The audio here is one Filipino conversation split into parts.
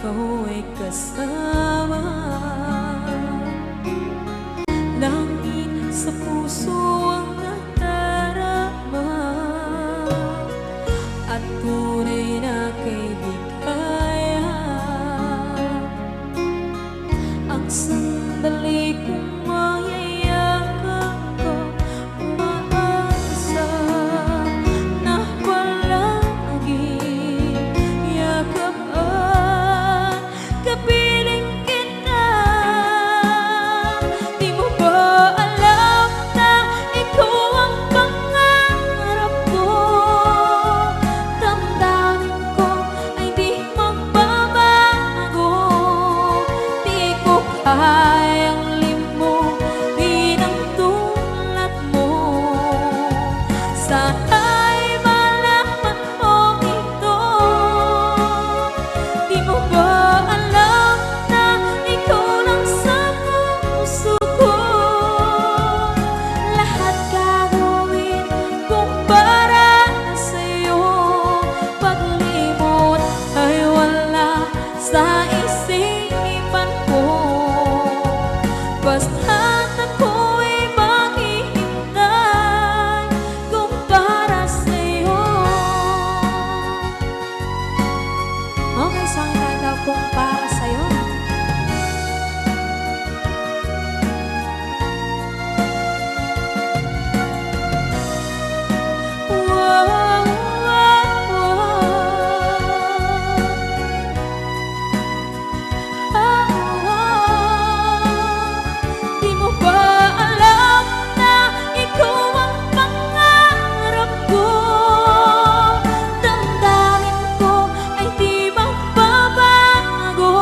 ikaw ay kasama. Langit sa puso ang nadarama, at tunay na kaibigan. Ang sandali kong mayayakap ko, umaasa na palagi yakapan, kapiling kita. Di mo ba alam na ikaw ang pangarap ko? Damdamin ko ay di magbabago. Di ko kayang limutin ang tulad mo. Sana'y malaman mo ito. Di mo ba alam na ikaw lang sa puso ko? Lahat gagawin kung para sa'yo. Paglimot ay wala sa isipan ko. Basta't ako'y maghihintay kung para sa'yo. Okay, saan tayo kung para sa'yo? Wow, wow, Di mo ba alam na ikaw ang pangarap ko? Damdamin ko ay di magbabago.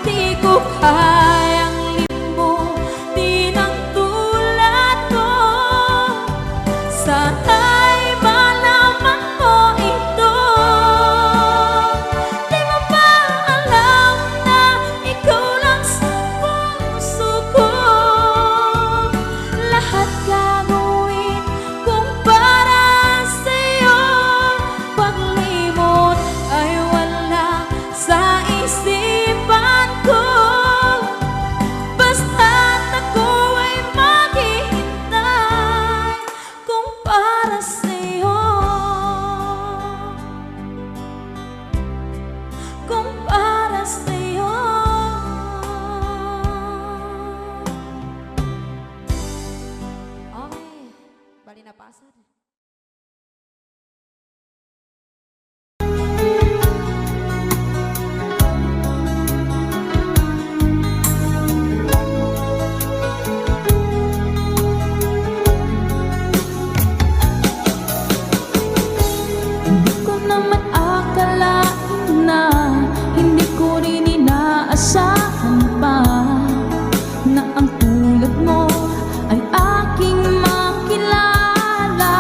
Di ko kayang limutin ang tulad ko. Sana'y malaman mo ito. Di mo ba alam na ikaw lang sa puso ko? Lahat gagawin kung para sa'yo. Paglimot ay wala sa isipan ko. Basta't ako ay maghihintay kung para sa'yo. Kung para sa'yo. Okay, bali na pasad. Hindi ko naman akalain na, hindi ko rin inaasahan pa, na ang tulad mo ay aking makilala.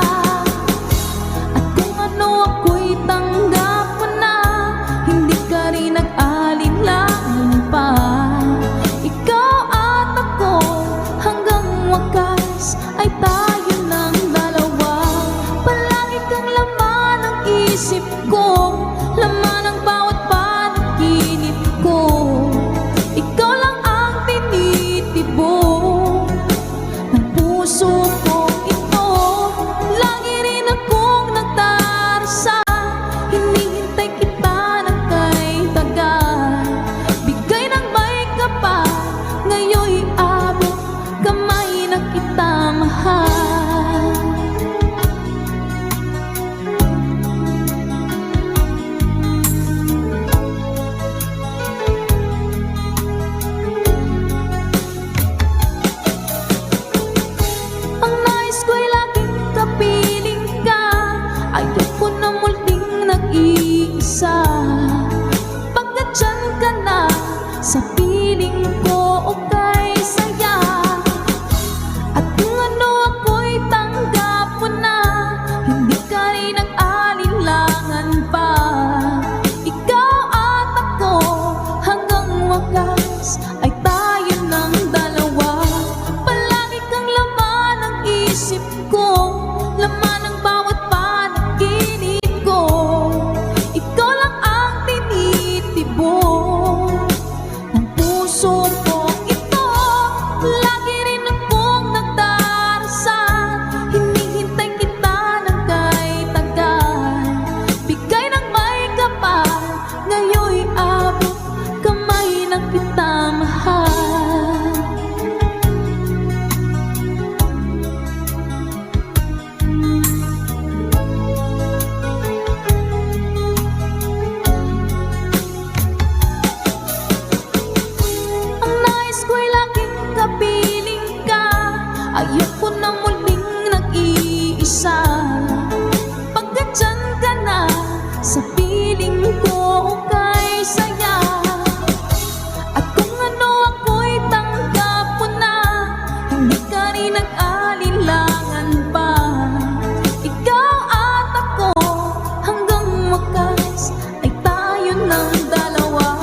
nag-alinlangan pa. Ikaw at ako hanggang wakas ay tayo ng dalawa.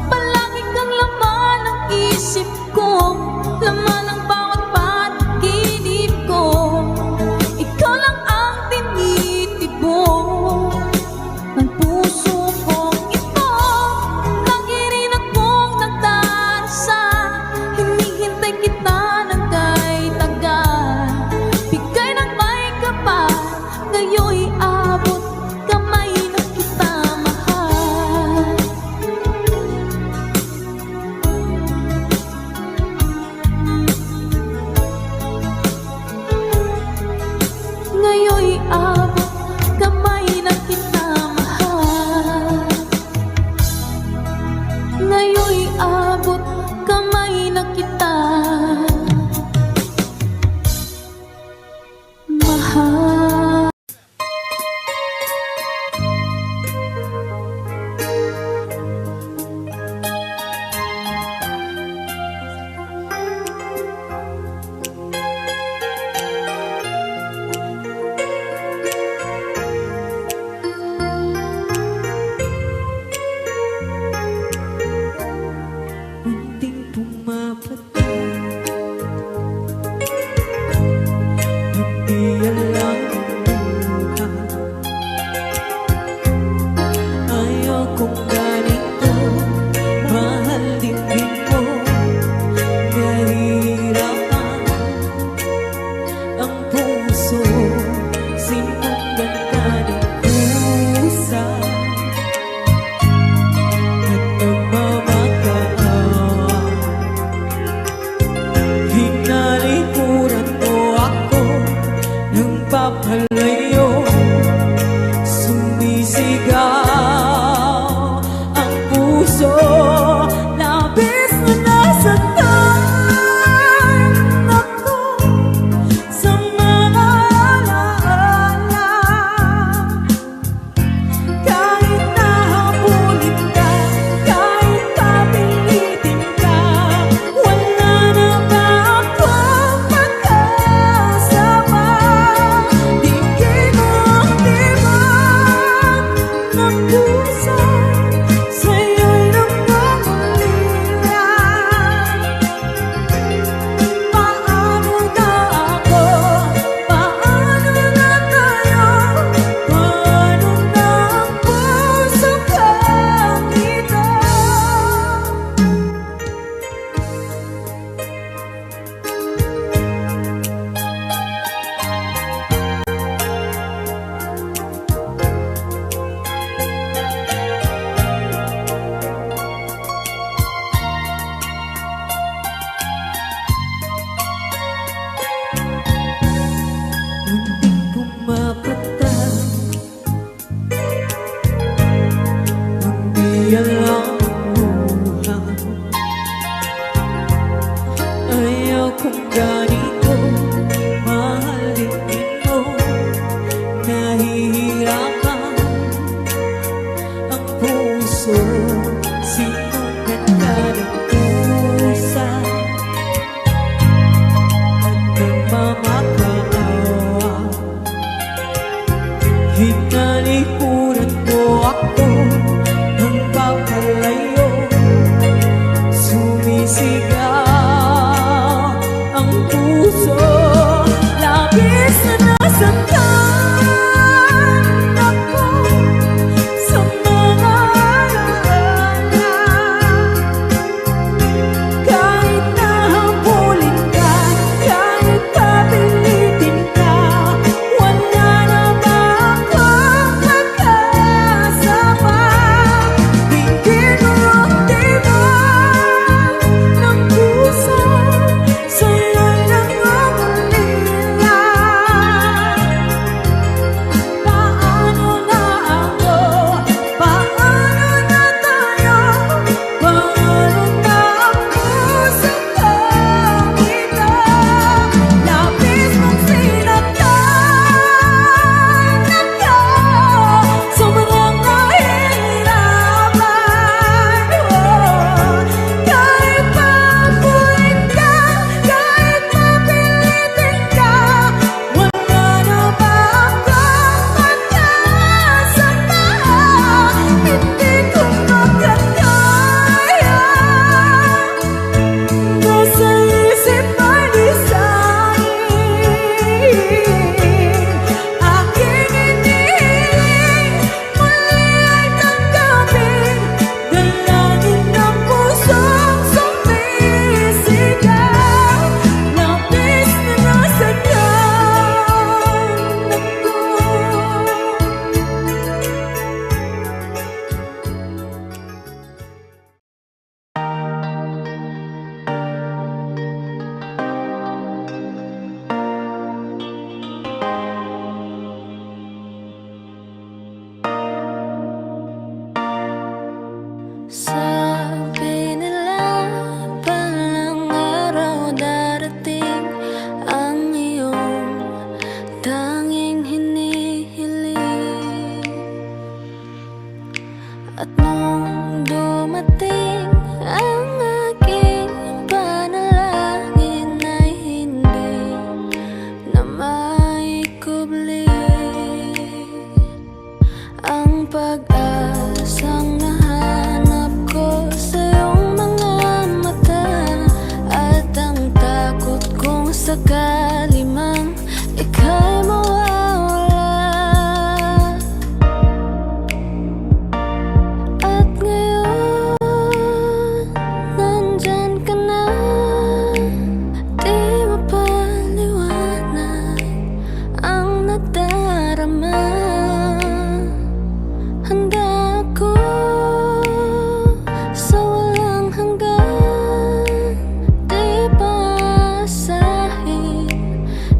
Palagi kang laman ng isip ko, laman ng bawat panaginip ko. Ikaw lang ang tinitibok ng puso kong ito. Lagi rin akong nagdarasal, hinihintay kita ng kay tagal. Bigay ng may kapal, ngayon'y abot kamay na kita mahal. Ngayon'y abot kamay na kita mahal. Ngayon'y abot kamay na kita mahal. Munting pumapatay, hindi alam ang buhay. Ayaw kong ganito, mahalin din mo. Nahihirapan ang puso, sinundan ka ng pusa at nagmamakaawa. Hinalikuran mo ako ng papalayo, sumisigaw ang puso. Labis na nasaktan ako sa mga alaala. Kahit nahabulin ka, kahit papilitin ka, wala na ba akong makasama? Tingin mo ang tibak ng puso, sa'yo'y nagmamalian. Paano na ako? Paano na tayo? Paano na ang puso kang ito? Munting pumapatay, hindi alam ang buhay. Ayaw kong ganito, mahalin din mo. Nahihirapan ang puso, sinundan ka ng pusa at nagmamakaawa. Hinalikuran mo ako ng papalayo, sumisigaw ang puso. Labis na nasaktan ako sa mga alaala. Kahit nahabulin ka, kahit papilitin ka, wala na ba akong makasama? Tingin mo ang tibak ng puso, sa'yo'y nagmamalian. sakali mang ika'y mawawala. At ngayon, nandyan ka na, di mapaliwanag ang nadarama. Handa ako sa walang hanggan, di pasahin,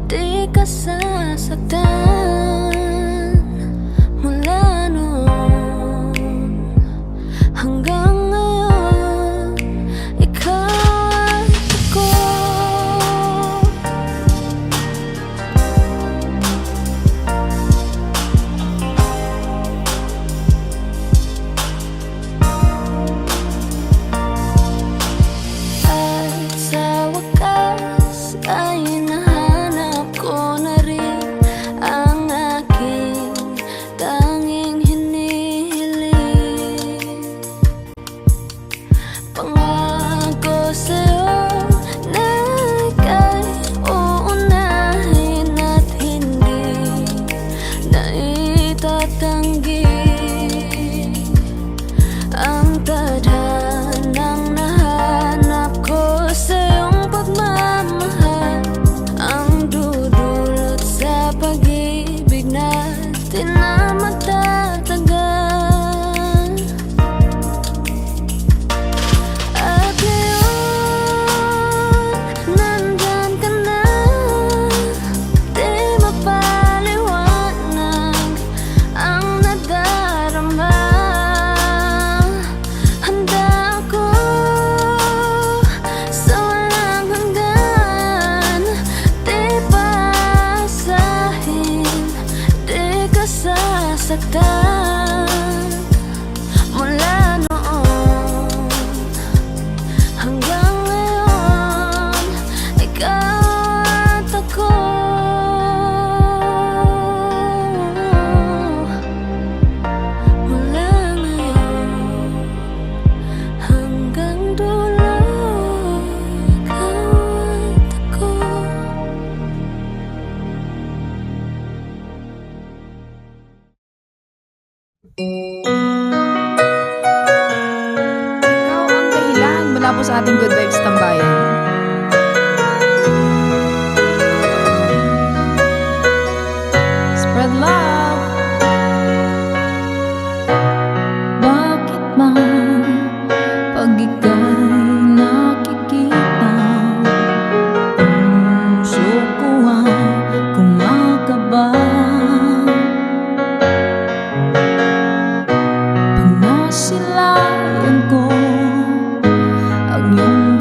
di ka sasaktan. Mula noon hanggang ngayon, ikaw at ako. At sa wakas ay nahanap ko na rin ang aking tanging hinihiling. Pangako sa'yo na ika'y uunahin at hindi na itatanggi ang tadhanang nahanap ko sa iyong pagmamahal, ang dudulot sa pag-ibig natin na matatagal. At ngayon, nandyan ka na, di mapaliwanag ang nadarama. Handa ako sa walang hanggan, di pasahin, di ka sasaktan. Mula noon hanggang ngayon, ikaw at ako. Mula ngayon hanggang dulo, ikaw at ako. Ikaw ang dahilan mula po sa ating Good Vibes Tambayan. Spread love. Bakit ba pag ika'y nakikita, puso ko ay kumakaba? Pag nasilayan ko ang iyong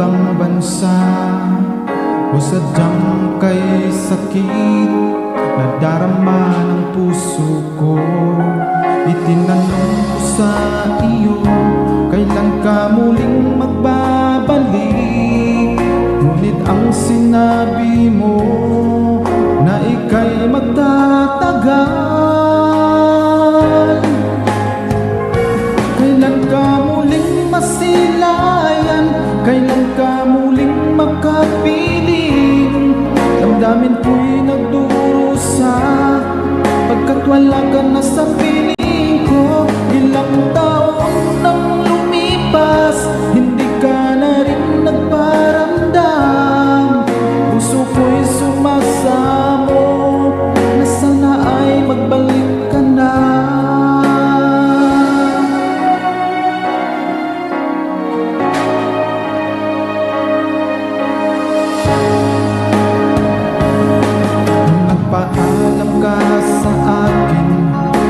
ibang bansa o sadyang kay sakit nadarama ng puso ko. Itinanong ko sa iyo, kailan ka muling magbabalik? Ngunit ang sinabi mo na ika'y magtatagal. Kailan ka muling masilayan? Kailan ka muling makapiling? Damdamin ko'y nagdurusa pagkat wala ka na sa piling ko. Ilang taon nang lumipas, hindi ka na rin nagparamdam. Puso ko'y sumasamo na sana ay magbalik ka na. Nagpaalam ka sa akin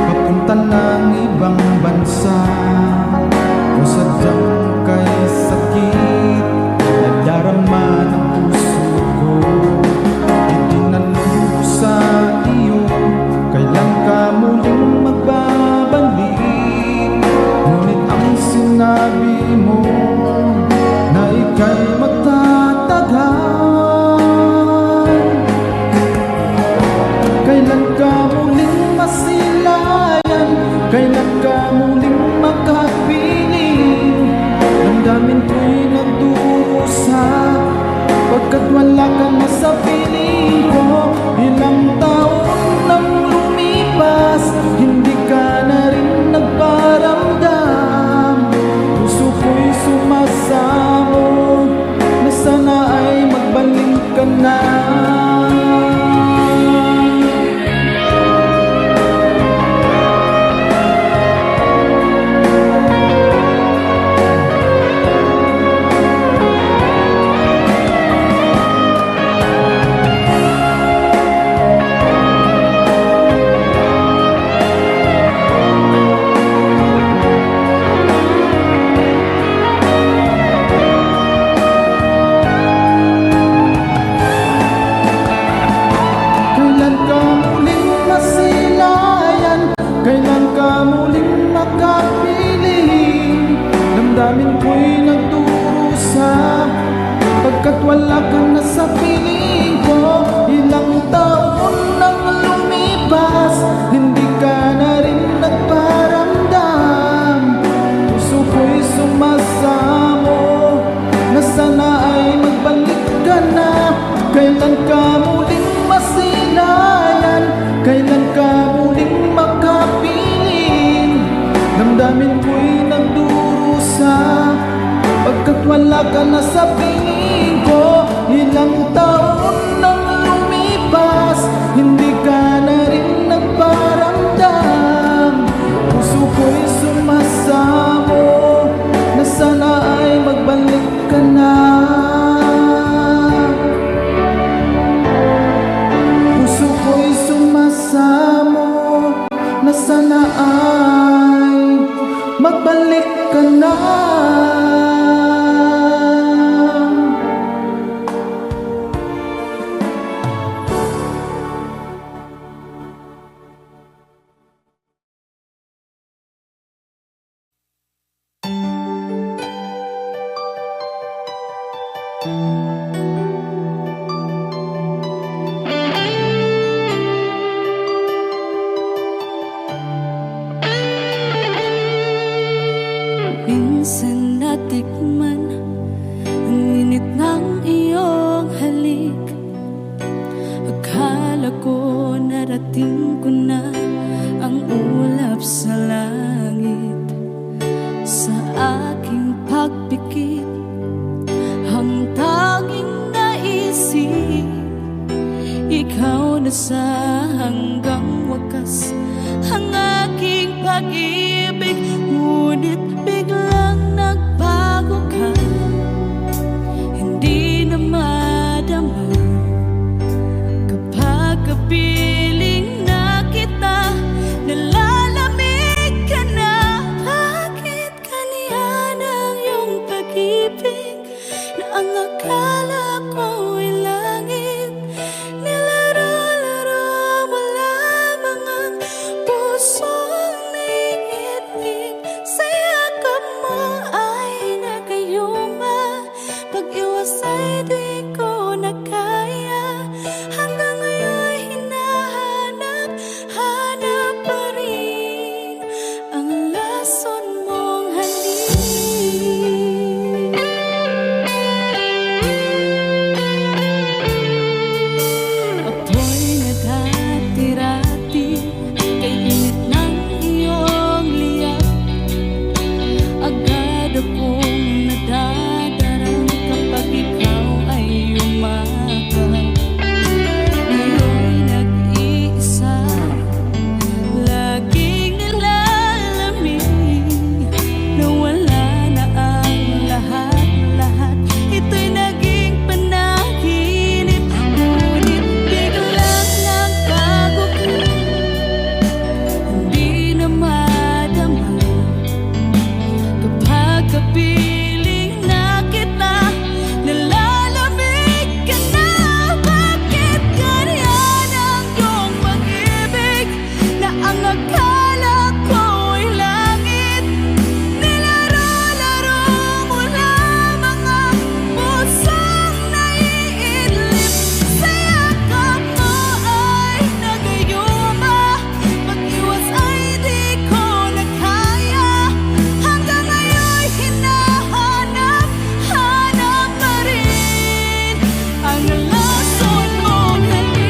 papunta ng ibang bansa o sadyang kay sakit nadarama ng puso ko. Itinanong ko sa iyo, kailan ka muling magbabalik? Ngunit ang sinabi mo na ika'y magtatagal. Kailan ka muling masilayan? Kailan ka muling makapiling? Damdamin ko'y nagdurusa pagkat wala ka na sa piling ko. Ilang taon nang lumipas, hindi ka na rin nagparamdam. Puso ko'y sumasamo na sana ay magbalik ka na. Kailan ka muling masilayan? Kailan ka muling makapiling? Damdamin ko'y nagdurusa pagkat wala ka na sa piling ko. Ilang taon nang lumipas, hindi ka na rin nagparamdam. Puso ko'y sumasamo na sana ay magbalik ka na. Kailan ka muling masilayan? Kailan ka muling makapiling? Damdamin ko'y nagdurusa pagkat wala ka na sa piling ko. Ilang taon nang lumipas, hindi ka na rin nagparamdam. Puso ko'y sumasamo na sana ay magbalik ka na. Puso ko'y sumasamo na sana ay magbalik ka na. Minsan natikman ang init ng iyong halik. Akala ko narating ko na ang ulap sa langit. Sa aking pagpikit, ang tanging naisip, ikaw na sa hanggang wakas ang aking pag-ibig. Ngunit biglang nagbago ka, hindi na madama kapag kapiling na kita. Nalalamig ka na, bakit kaniya ng iyong pag-ibig na ang Pag-iwas ay di ko na kaya. Hanggang ngayon hinahanap, hanap pa rin ang lason mong halik. Apoy na dati-rati, kay init ng iyong liyak. Agad akong nadadarang kapag ikaw ay umakap. Ngayon nag-iisa, laging nilalamig. Nawala na ang lahat-lahat, ito'y naging panaginip. Ngunit biglang nagbago ka, hindi na madama. Kapag kapiling na kita, nalalamig ka na. Bakit ganyan ang iyong pag-ibig, na ang akala ko ay langit? Nilaro-laro mo lamang ang pusong naiidlip. Sa yakap mo ay nagayuma, pag-iwas ay di ko na kaya. Hanggang ngayon hinahanap, hanap pa rin ang lason mong halik.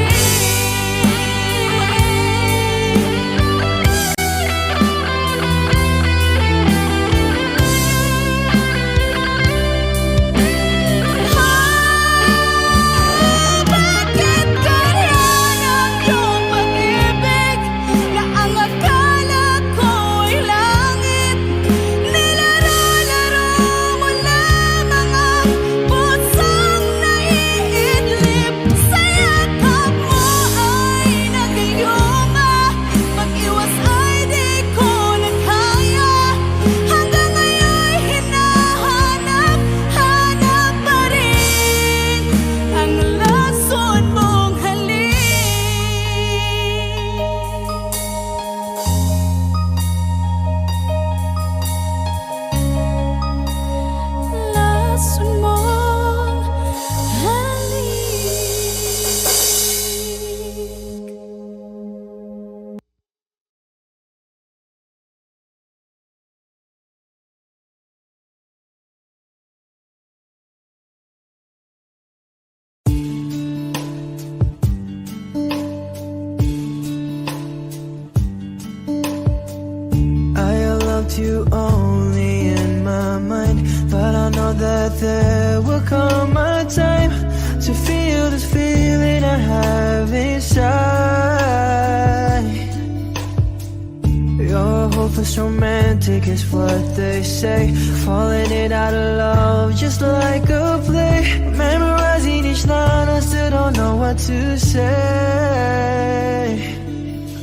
Bakit ganyan ang iyong pag-ibig, na ang akala ko ay langit? Nilaro-laro mo lamang ang pusong naiidlip. Sa yakap mo ay nagayuma, pag-iwas ay di ko na kaya. Hanggang ngayon hinahanap, hanap pa rin ang lason mong halik. Lason mong halik. I loved you only in my mind, but I know that there will come a time to feel this feeling I have inside. You're hopeless romantic is what they say, falling in out of love just like a play. Memorizing each line, I still don't know what to say.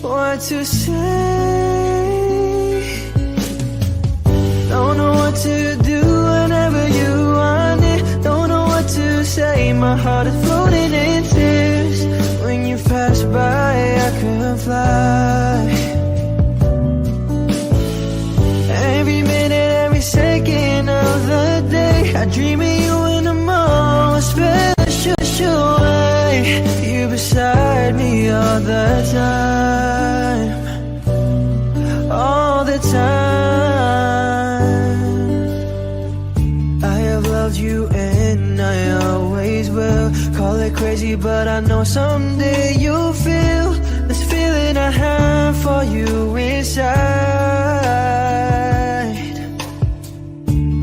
What to say? Don't know what to do whenever you want it. Don't know what to say. My heart is floating in tears. When you pass by, I could fly. Every minute, every second of the day, I dream of you in the most special way. You beside me all the time, all the time. I have loved you and I always will. Call it crazy, but I know someday you'll feel this feeling I have for you inside.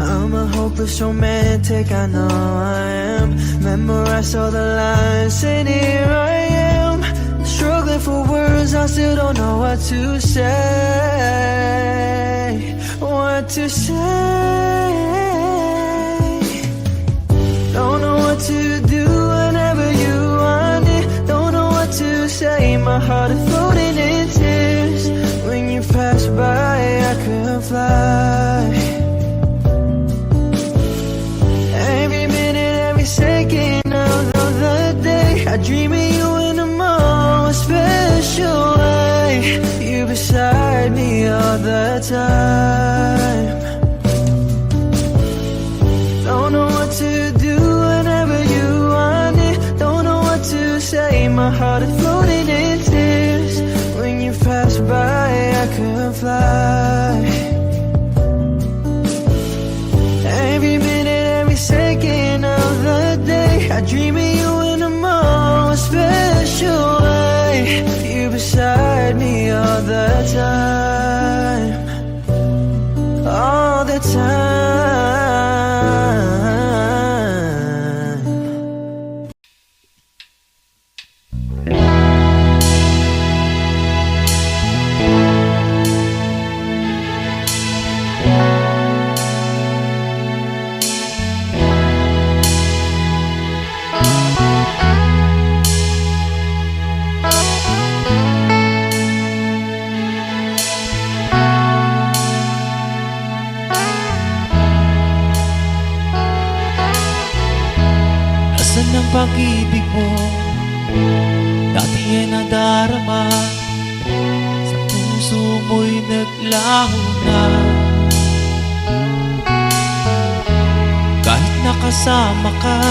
I'm a hopeless romantic, I know I am. Memorize all the lines and here I am, struggling for words, I still don't know what to say. What to say? Don't know what to do whenever you want it. Don't know what to say. My heart is floating in tears. When you pass by, I could fly. Every minute, every second of the day, I dream of you in the most special way. You beside me all the time. Don't know what to do when I dream of you in a more special way. You're beside me all the time, all the time. Nasaan ang pag-ibig mo? Dati ay nadarama, sa puso mo'y naglaho na. Kahit nakasama ka,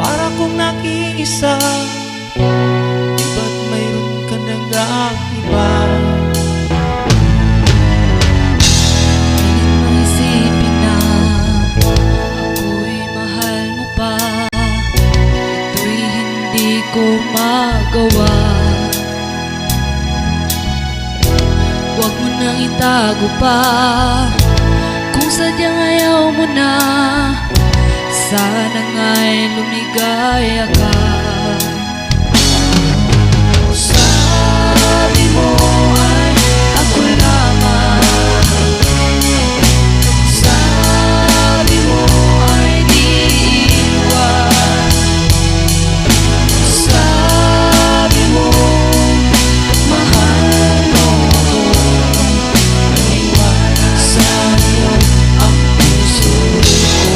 para kong nag-iisa, di ba't mayroon ka nag-aakiba? Isipin na ako'y mahal mo pa, ito'y hindi ko magawa. Huwag mo nang itago pa, kung sadyang ayaw mo na, sana nga'y lumigaya ka. Sabi mo ay ako lamang, sabi mo ay di iwan, sabi mo mahal mo ako, naniwala sa'yo ang puso ko.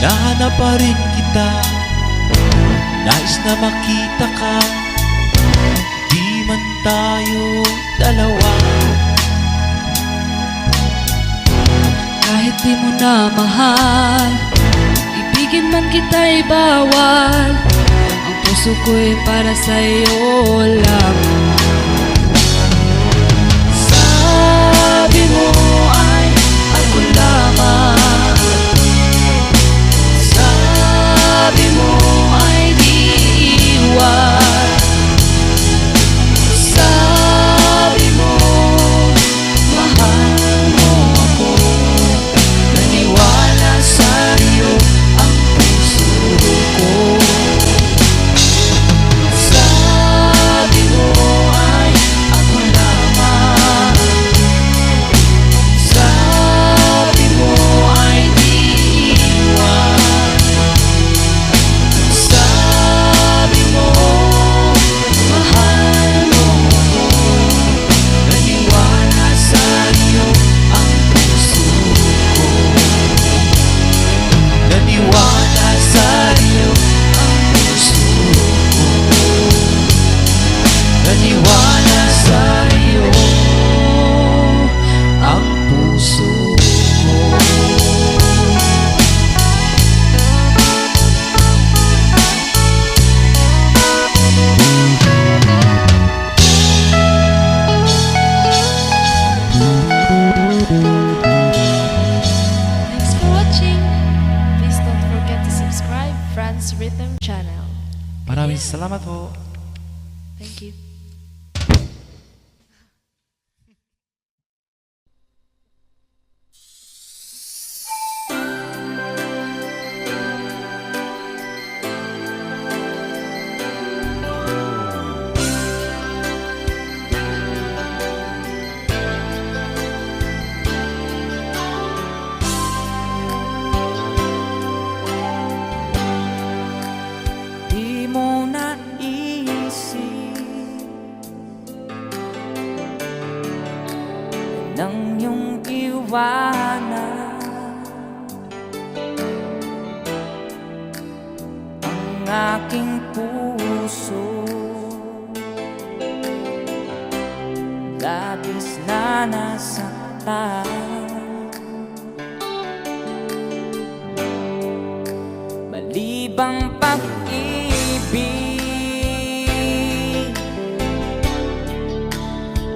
Nahanap pa rin kita, nais na makita ka, di man tayo dalawa. Kahit di mo na mahal, ibigin man kita'y bawal, ang puso ko'y para sa'yo lamang. Sabi mo ay ako lamang, sabi mo ay di iwan, sabi mo mahal mo ako, naniwala sa'yo ang puso ko. Sabi mo ay ako lamang, sabi mo ay di iwan, sabi mo mahal mo ako, naniwala sa'yo ang puso ko. Naniwala sa'yo Ang puso ko, naniwala sa'yo ang puso ko. Thanks for watching. Please don't forget to subscribe Franz Rhythm channel. Maraming salamat po. Thank you. Di mo naisip puso, labis na nasaktan. Malibang pag-ibig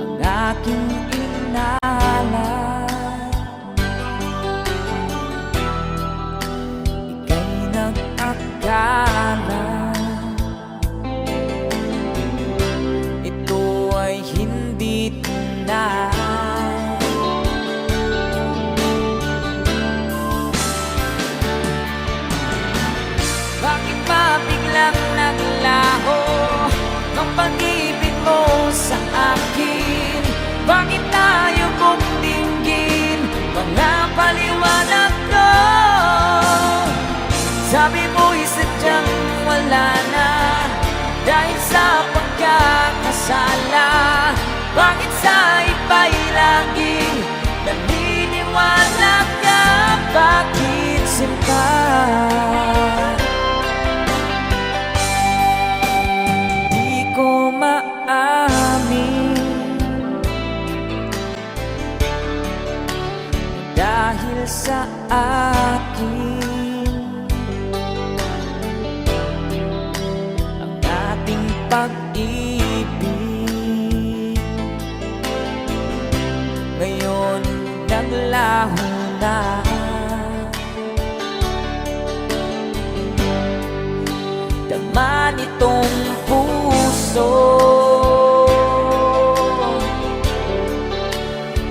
ang aking inalat, ika'y nag-akala ito ay hindi tunay. Bakit ba biglang naglaho ang pag-ibig mo sa akin? Bakit tayo bumtinggin mga paliwanag ko? Sabi mo'y sadyang wala na dahil sa pagkakasala. Bakit sa iba'y laging naniniwala ka? Bakit sinta? Di ko maamin dahil sa akin ang ating pag-ibig ngayon naglaho na. Dama nitong puso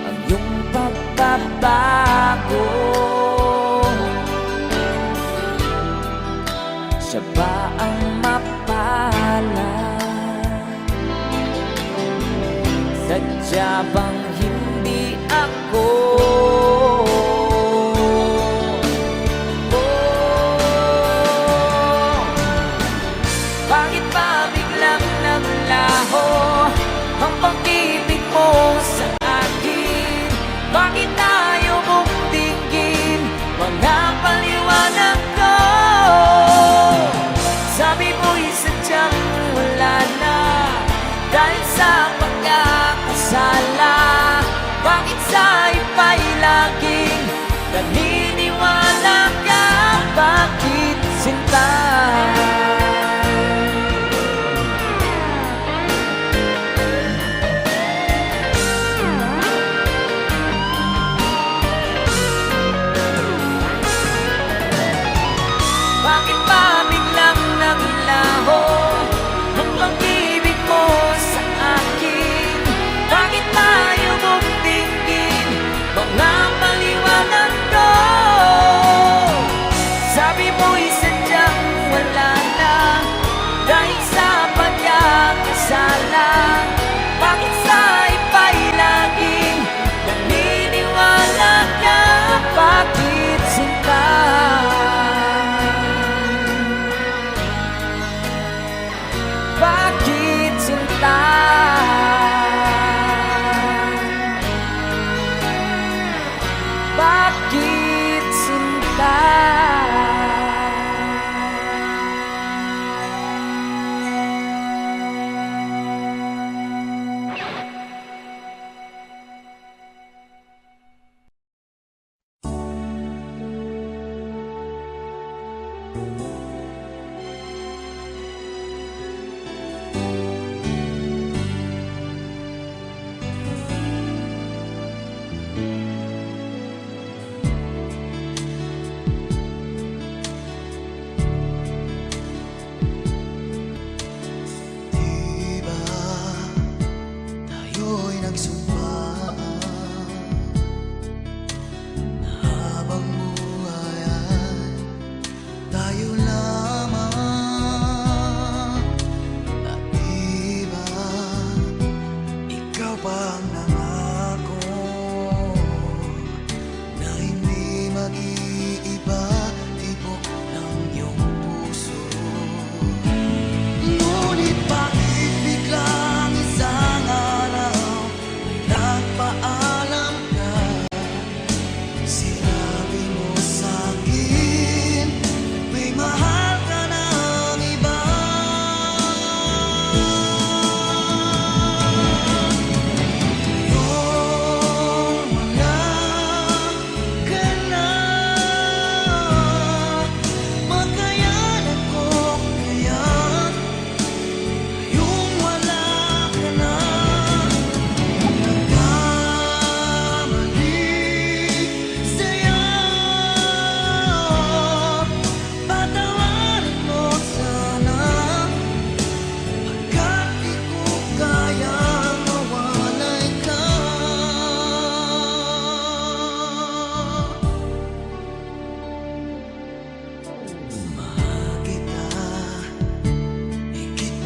ang iyong pagbabago. Siya ba ang mapalad? Sadya bang hindi ako? Bakit ba biglang naglaho ang pag-ibig mo sa akin? Bakit tayo bumtinggin mga paliwanag ko? Sabi mo'y sadyang wala na dahil sa pagkakasala. Bakit sa iba'y laging naniniwala ka? Bakit sinta? Bakit ba biglang naglaho ang pag-ibig mo sa akin? Bakit tayo bumtingin mga paliwanag ko? Sabi mo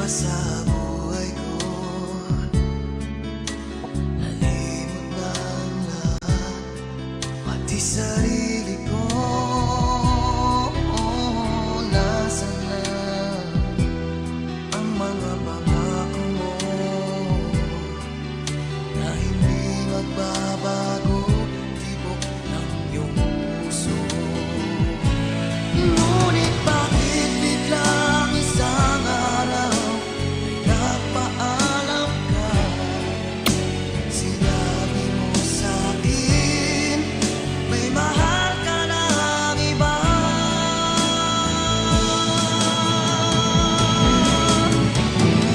sa buhay ko. Nalimot na ang lahat, pati sarili ko. Nasaan na ang mga pangako mo na hindi magbabago, tibok ng iyong puso? Ngunit bakit biglang isang araw nagpaalam ka? Sinabi mo sa'kin may mahal ka ng iba.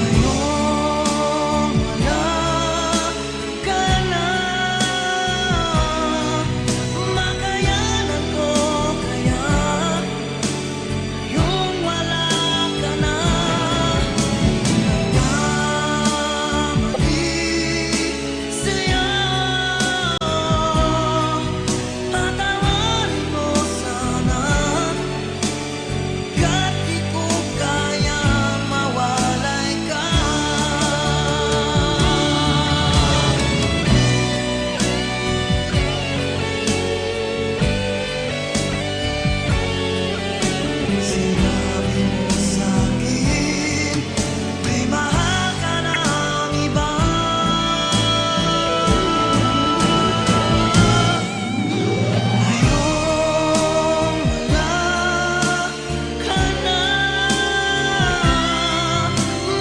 Ngayong wala ka na, makayanan ko kaya yung wala ka na. Nagkamali sa'yo, patawarin mo sana, kahit di ko kayang mawalay ka. Sinabi mo sa'kin may mahal ka ng iba. Ngayong wala ka na,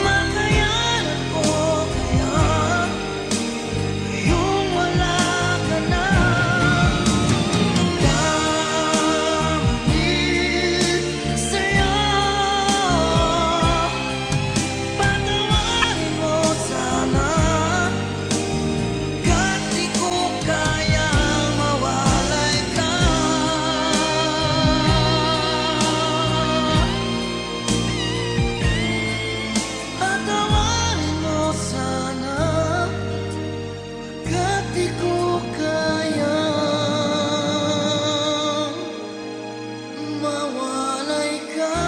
makayanan ko kaya ngayong wala ka na. Nagkamali sa'yo, patawarin mo sana, kahit di ko kayang mawalay ka. Patawarin mo sana, kahit di ko kayang mawalay ka.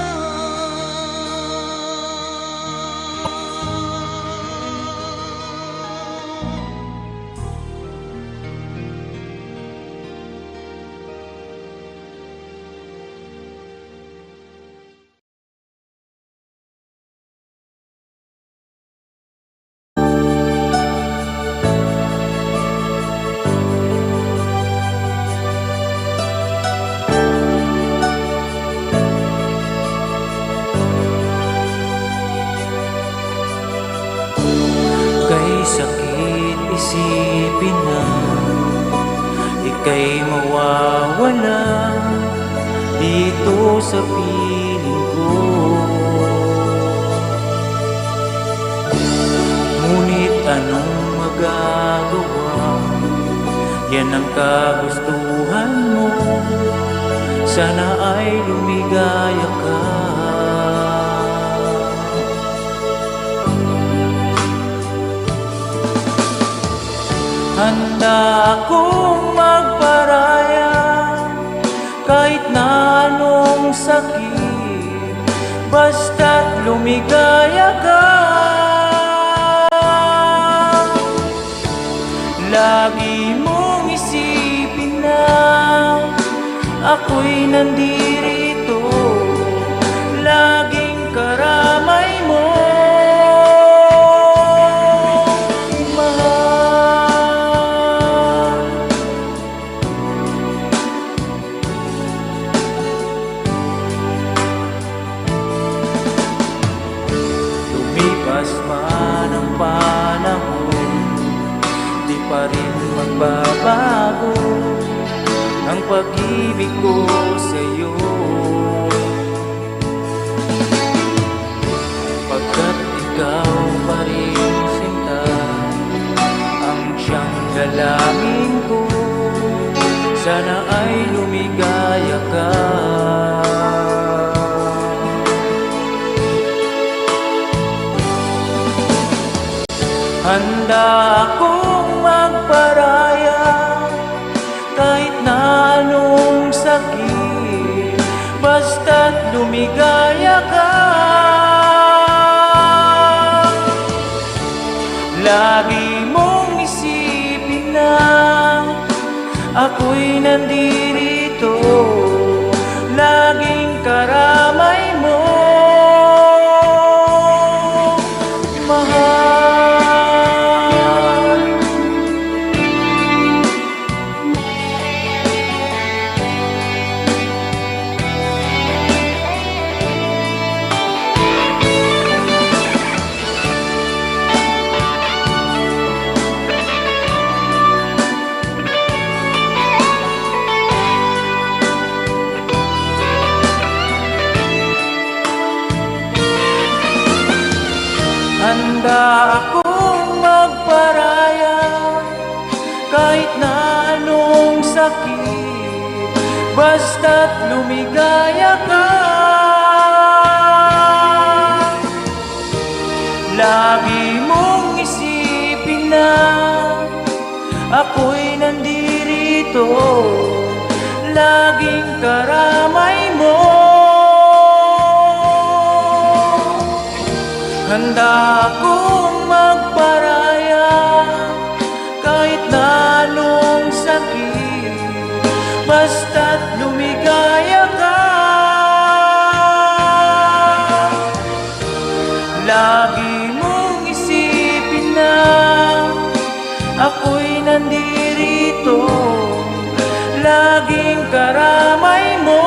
Kay sakit isipin na ika'y mawawala dito sa piling ko. Ngunit anong magagawa? Yan ang kagustuhan mo. Sana ay lumigaya ka. Handa akong magparaya kahit na anong sakit, basta't lumigaya ka. Lagi mong isipin na ako'y nandirito, laging karamay mo. Lumipas man ang panahon, di pa rin magbabago ang pag-ibig ko sa'yo. Pagkat ikaw pa rin sinta ang siyang dalangin ko, sana ay lumigaya ka. Handa akong magparaya kahit na anong sakit, basta't lumigaya ka. ako'y nandirito, laging karamay mo, mahal. Handa akong magparaya kahit na anong sakit, basta't lumigaya ka. Lagi mong isipin na ako'y nandirito, laging karamay mo. Handa akong magparaya kahit na anong sakit, basta't lumigaya ka. Lagi mong isipin na ako'y nandirito, laging karamay mo,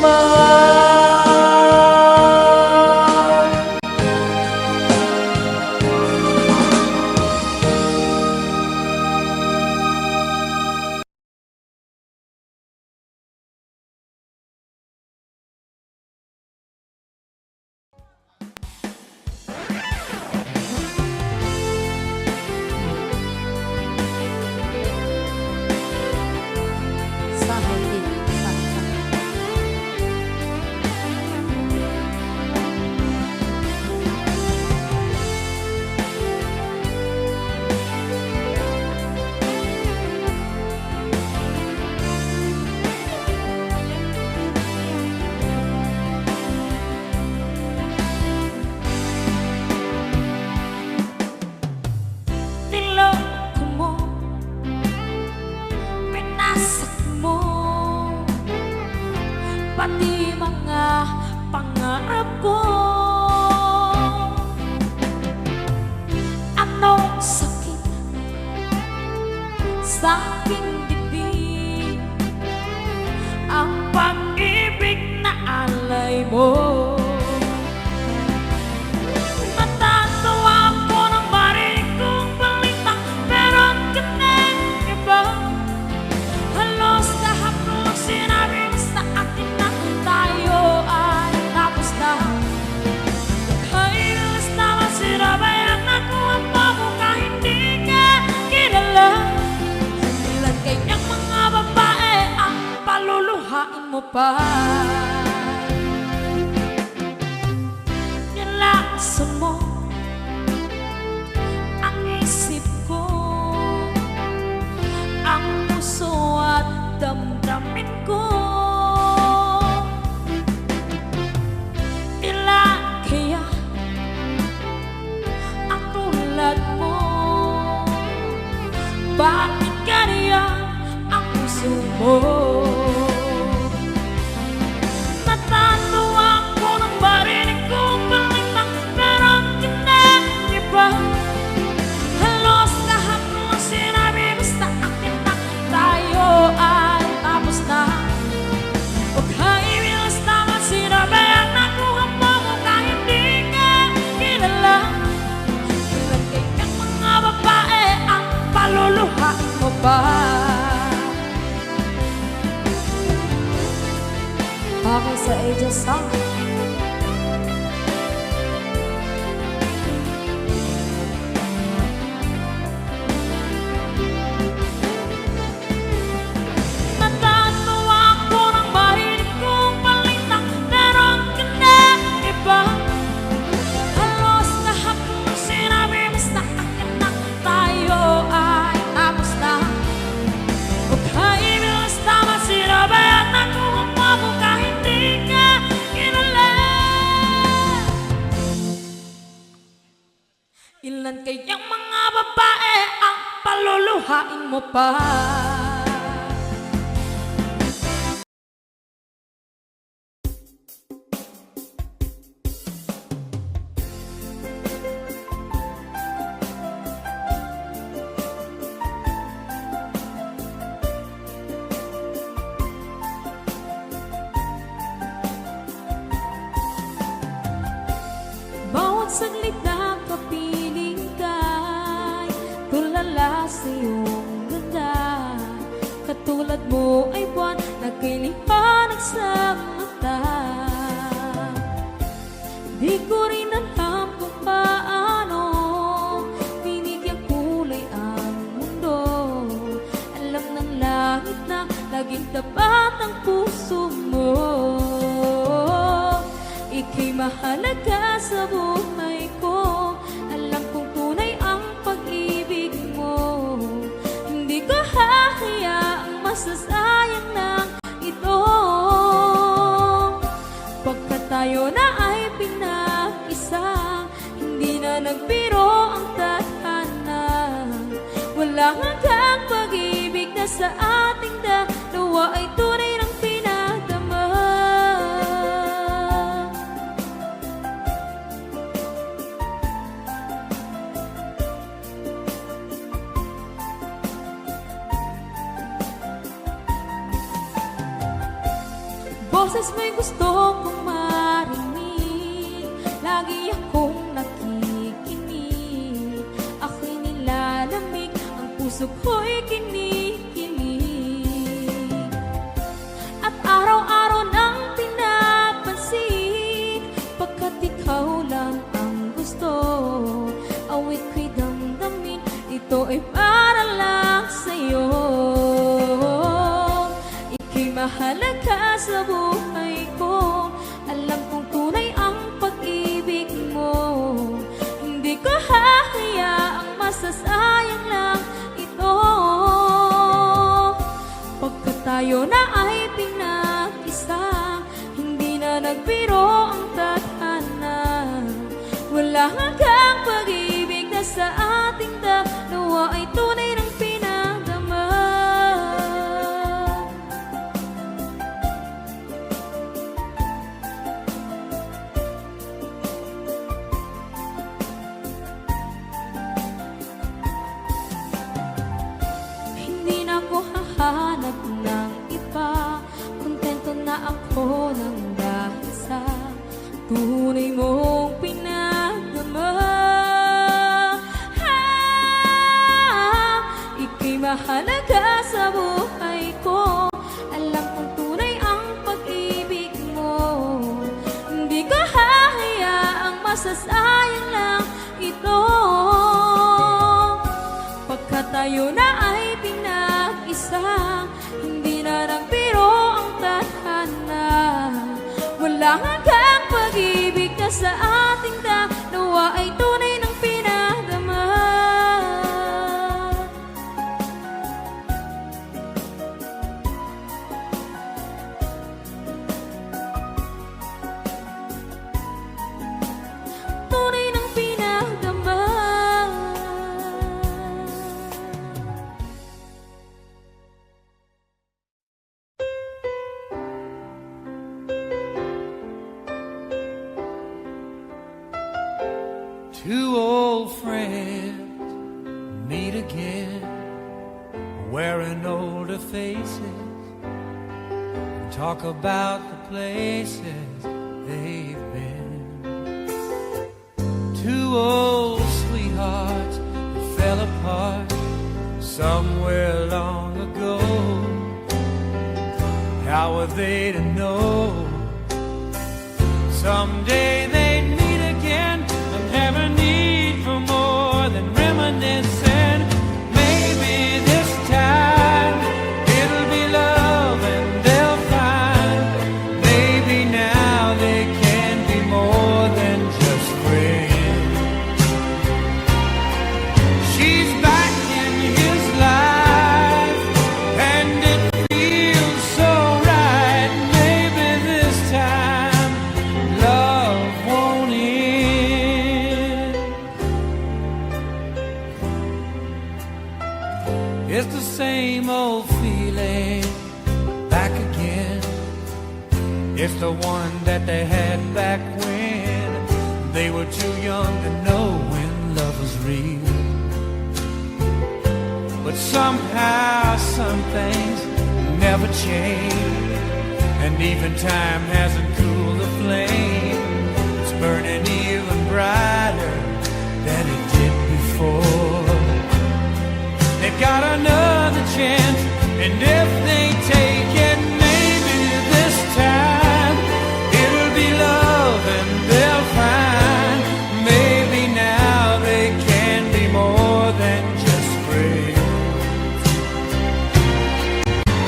mahal. Niloko mo, pinasak mo, pati mga pangarap ko. Anong sakit sa aking dibdib, ang pag-ibig na alay mo. Natatawa ako nang marinig kong balita, meron ka ng iba. Halos kahapon sinabi mo sa akin na tayo ay tapos na. Kailas naman sinabayan ako ang babo kahit hindi ka kilala. Ilan kayang mga babae ang paluluhain mo pa. Nilaksa mo ang isip ko, ang puso at damdamin ko. Ilan kaya ang tulad mo? Bakit ganyan ang puso mo? Natatawa ako nang marinig kong balitang meron ka ng iba. Halos kahapon sinabi mo sa akin na tayo ay tapos na. Huwag kang ibilas naman sinabayan ako ang babo kahit hindi ka kilala. Ilan kayang mga babae ang paluluhain mo pa. Okay sa Aegis Song. Natatawa ako nang marinig kong balitang meron ka ng iba. Halos kahapon sinabi mo sa akin na tayo ay tapos na. Huwag kang ibilas naman sinabayan ako ang babo kahit hindi ka kilala. hain mo pa. Bawat saglit na kapiling ka'y tulala sa iyong ganda. Katulad mo ay buwan na kay liwanag sa mata. Di ko rin alam kung paano binigyan kulay ang mundo. Alam ng langit na laging tapat ang puso mo. Ika'y mahalaga sa buhay ko. Alam kong tunay ang pag-ibig mo. Hindi ko hahayaang masasayang lang ito. Pagkat tayo na ay pinag-isa, hindi na nagbiro ang tadhana. Walang hanggang pag-ibig na sa ating dalawa ay tunay ng pinadama. Boses mo'y gusto kong marinig, lagi akong nakikinig. Ako'y nilalamig, ang puso ko'y kinikilig. At araw-araw nang pinapansin, pagkat ikaw lang ang gusto. Awit ko'y damdamin, ito ay para lang sa'yo. Ika'y mahalaga sa buhay ko. Alam kong tunay ang pag-ibig mo. Hindi ko hahayaang masasayang lang ito. Pagkat tayo na ay pinag-isa, hindi na nagbiro ang tadhana. Wala hanggang pag-ibig na sa ating dalawa ay tunay ng pinadama. Hindi na ako hahanap ng iba, kontento na ako ng dahil sa tunay mong pinadama. Ika'y mahalaga sa buhay ko. Alam kong tunay ang pag-ibig mo. Hindi ko hahayaang masasayang lang ito. Pagkat tayo na ay pinag-isa, hindi na nagbiro ang tadhana. Wala hanggang pag-ibig na sa ating dalawa ay tunay ng pinadama. Tunay ng pinadama. Two old friends meet again, wearing older faces, and talk about the places they've been. Two old sweethearts that fell apart somewhere long ago. How were they to know someday they'd meet again and have a need for more than reminiscing? Maybe this time it'll be love and they'll find maybe now they can be more than just friends. She's back in his life and it feels so right. Maybe this time love same old feeling back again. It's the one that they had back when they were too young to know when love was real. But somehow some things never change, and even time hasn't cooled the flame. It's burning even brighter than it did before. They've got another chance, and if they take it, maybe this time it'll be love and they'll find maybe now they can be more than just friends.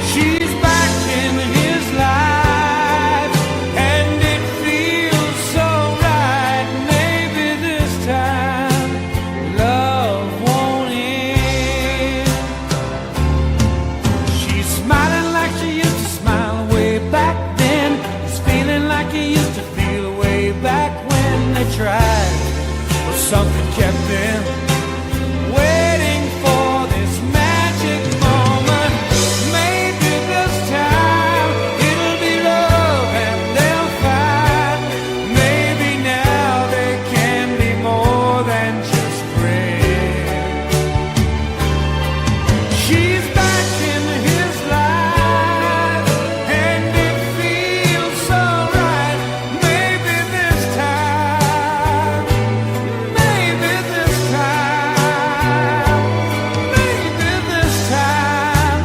She's back in his life and it feels so right. Maybe this time love won't end. She's smiling like she used to smile way back then. He's feeling like he used to feel way back when they tried. But something kept them waiting for this magic moment. Maybe this time it'll be love and they'll find maybe now they can be more than just friends. She's back in his life and it feels so right. Maybe this time, maybe this time, maybe this time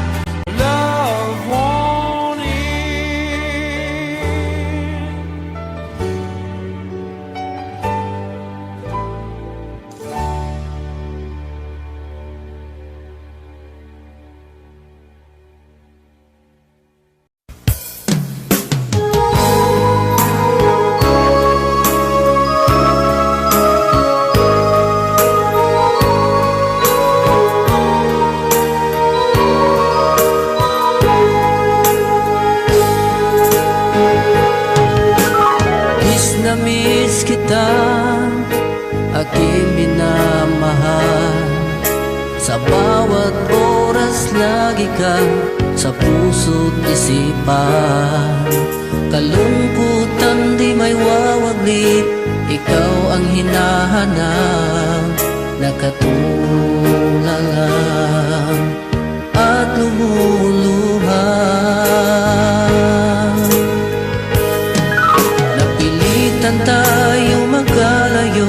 love won't end. Miss kita, aking minamahal. Sa bawat oras lagi ka sa puso't isipan. Kalungkutan di may wawaglit, ikaw ang hinahanap. Nakatulala at lumuluha. Napilitan tayo magkalayo,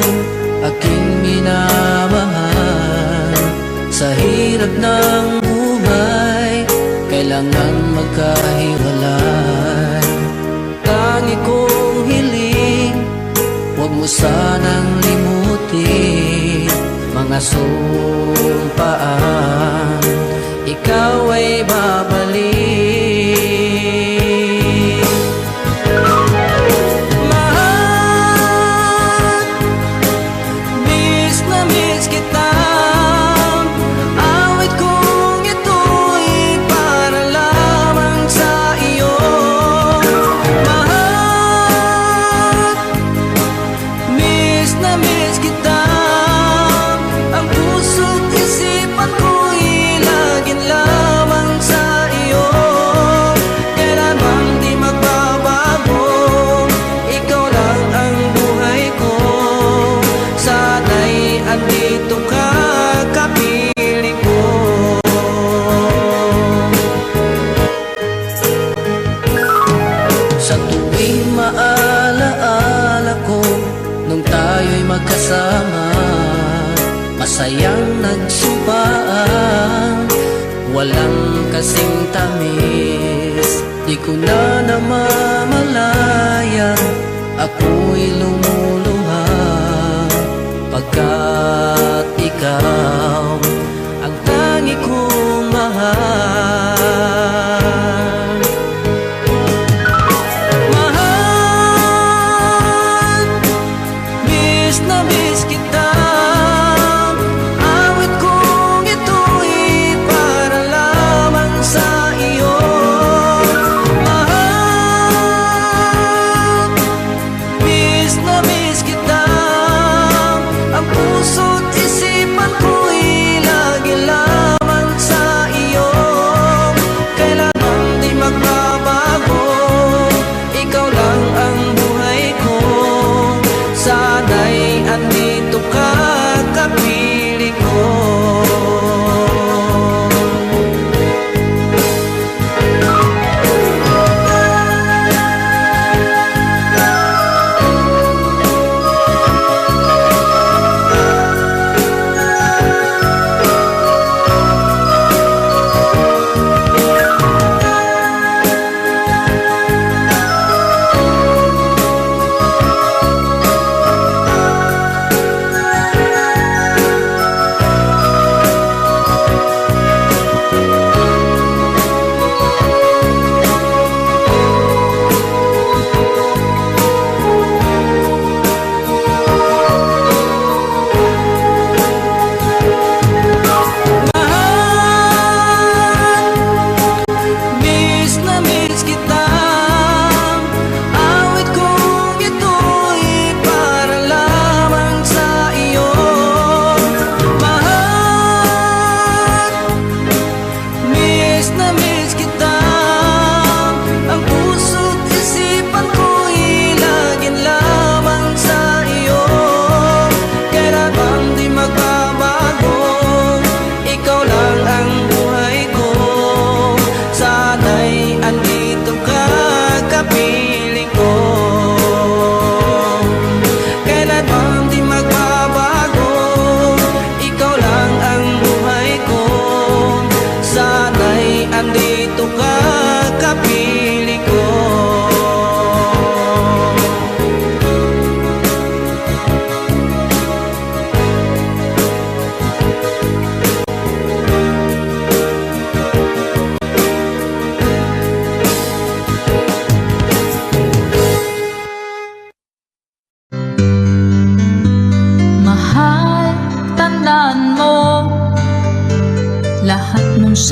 aking minamahal. Sa hirap ng buhay, kailangan magkahiwalay. Tangi kong hiling, huwag mo sanang limutin mga sumpaan, ikaw ay babalik. Mahal, miss na miss kita. Awit kong ito'y para lamang sa iyo. Mahal, miss na miss kita. Ang puso't isipan ko'y laging lamang sa iyo. Kailanman di magbabago, ikaw lang ang buhay ko. Sana'y andito ka, kapiling ko. Sa tuwing maalaala ko nung tayo'y magkasama, masayang nagsumpaan, walang kasing tamis. Di ko na namamalayan, ako'y lumuluha pagkat ikaw ang tangi kong mahal. Mahal, miss na miss kita. Awit kong ito'y para lamang sa iyo. Mahal, miss na miss kita. Ang puso't isipan ko'y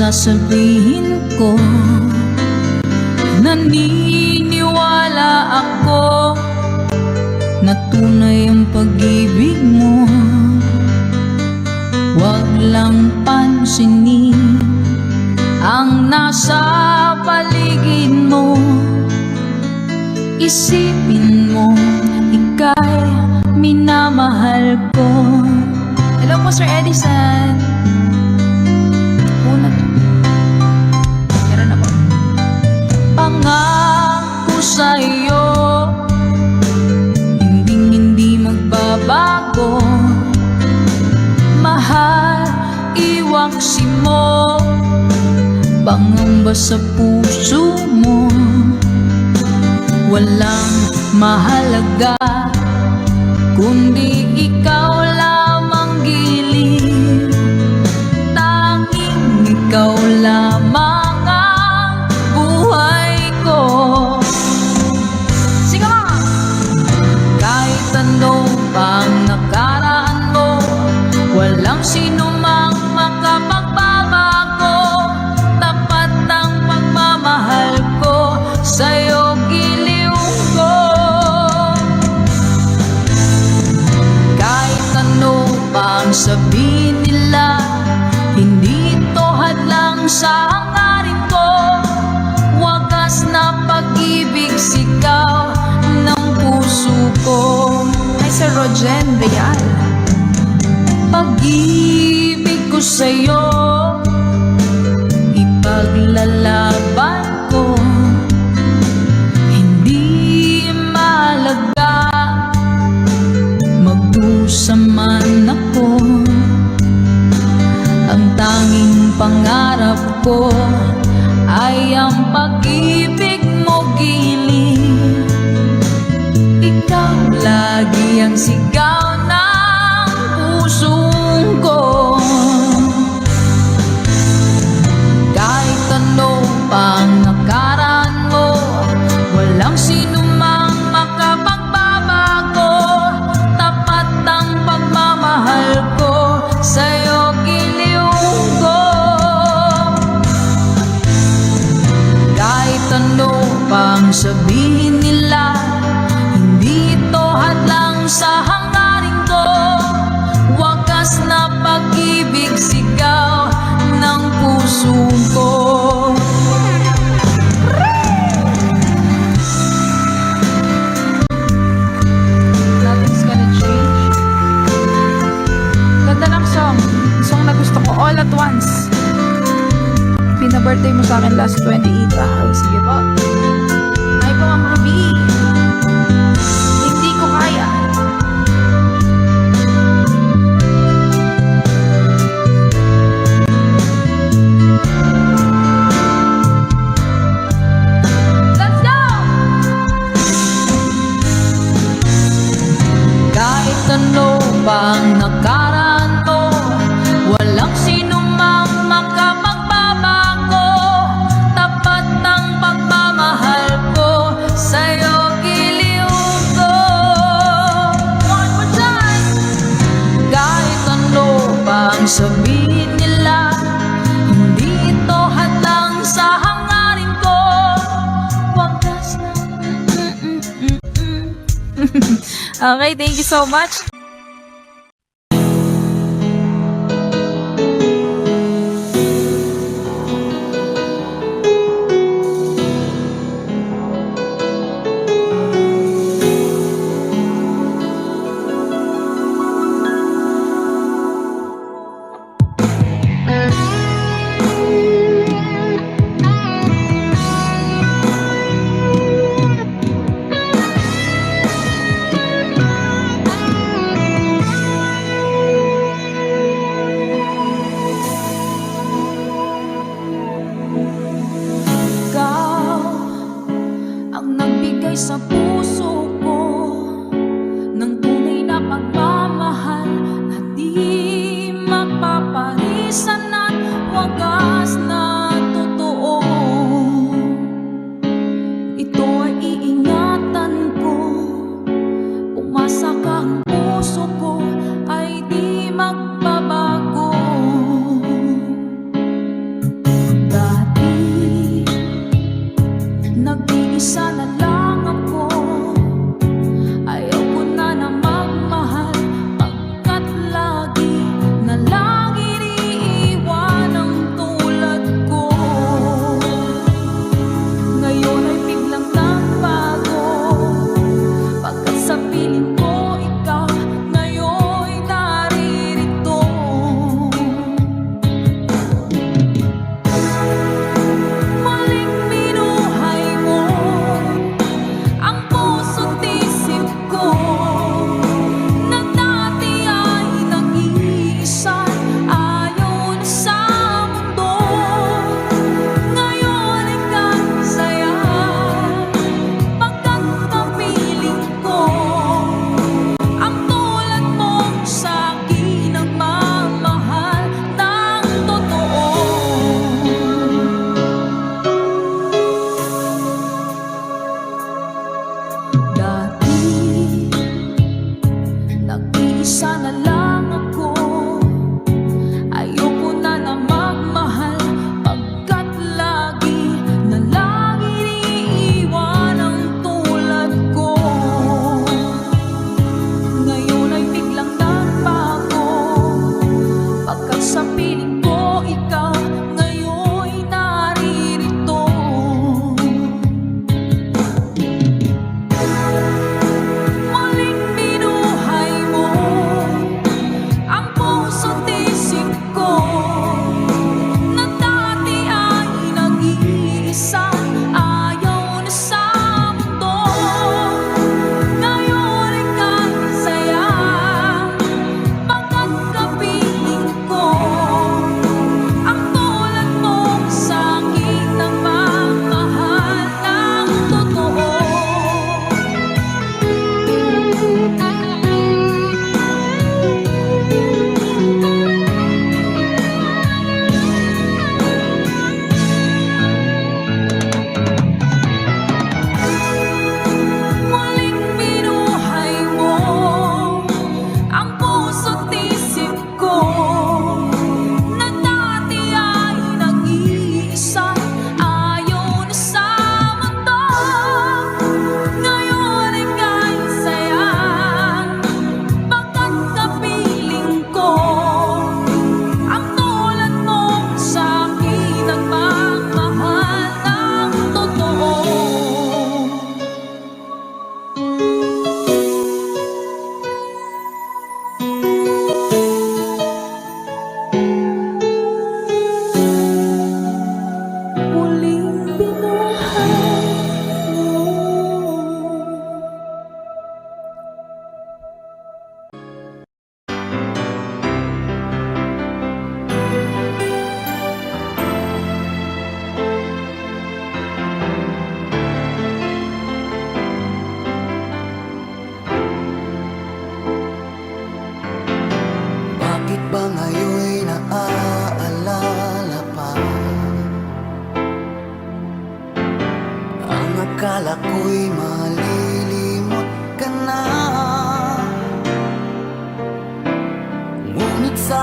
sasabihin ko. Naniniwala ako na tunay ang pag-ibig mo. Huwag lang pansinin ang nasa paligid mo. Isipin mo, ika'y minamahal ko. Hello po, Sir Edison. Una. Meron na po. Pangako sa'yo, hindi magbabago. Mahal, iwaksi mo, pangamba sa puso mo. Walang mahalaga kundi ikaw lamang giliw. Tanging ikaw lamang ang buhay ko. Sige mga! Kahit ano pang nakaraan mo, walang sino mang makapagbabago. Tapat ang pagmamahal ko sa'yo, giliw ko. Kahit ano pang sabihin nila, hindi ito hadlang sa hangarin ko. Wagas na pag-ibig, sigaw ng puso ko. Hi, Sir Rogen Real. Pag-ibig ko sa'yo, ipaglalaban ko. Hindi mahalaga mag-usa man ako. Ang tanging pangarap ko ay ang pag-ibig mo, giliw. Ikaw lagi ang sigaw ng puso ko. Kahit ano pang nakaraan mo, walang sino mang makapagbabago. Tapat ang pagmamahal ko sa'yo, giliw ko. Kahit ano pang sabihin nila, hindi ito hadlang sa hangarin ko. Wagas na pag-ibig, sigaw ng puso ko. Nothing's gonna change. Ganda ng song. Song na gusto ko, All at Once. Pina-birthday mo sa akin last 28. Sige po. Hi po, Ma'am Ruby. Hindi ko kaya. Let's go! Kahit ano pang nakaraan mo, walang sino mang makapagbabago. Tapat ang pagmamahal ko sa'yo, giliw ko. One more time! Kahit ano pang sabihin nila, hindi ito hadlang sa hangarin ko. Wagas na Okay, thank you so much. Ikaw ang nagbigay sa puso ko ng tunay na pagmamahal na di mapaparisan at wagas na totoo. Ito ay iingatan ko, umasa ka, ang puso ko ay di magbabago.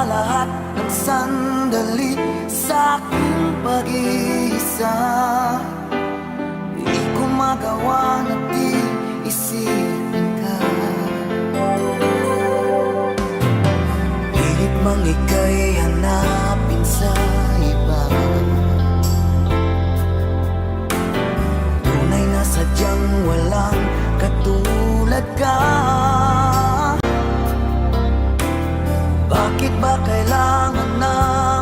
lahat ng sandali sa aking pag-iisa. Di ko magawa na di isipin ka. Pilit mang ika'y hanapin sa iba. Tunay na sadyang walang katulad ka. Bakit ba kailangan na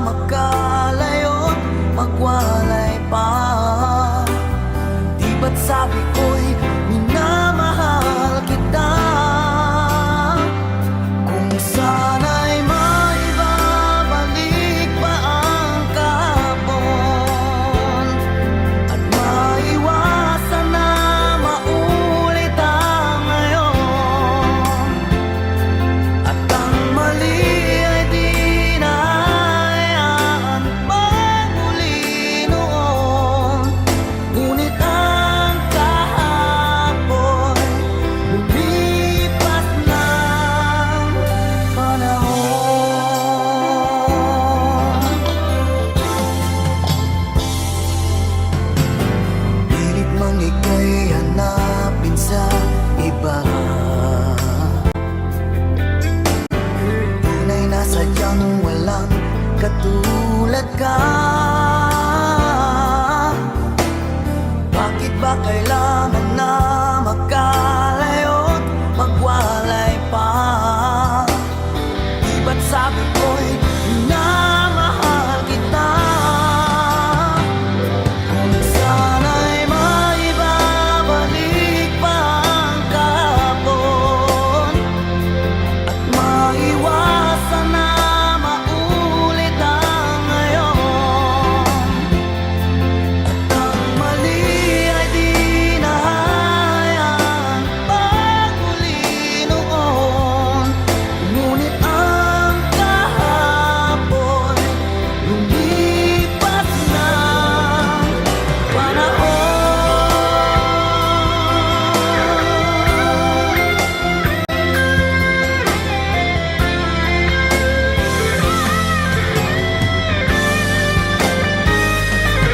magkalayo't magwalay pa? Di ba't sabi ko'y minamahal kita? Kung sana'y maibabalik pa ang kahapon at maiwasan na maulit ang ngayon, at ang mali ay di na hayaan magmuli noon. Ngunit ang kahapon lumipas ng panahon. Pilit mang ika'y hanapin sa iba. Tunay na sadyang walang katulad ka. Bakit ba kailangan na magkalayo't magwalay pa? Di ba't sabi ko'y minamahal kita? Kung sana'y maibabalik pa ang kahapon at maiwasan na maulit ang ngayon, at ang mali ay di na hayaan magmuli noon. Ngunit ang kahapon lumipas ng panahon.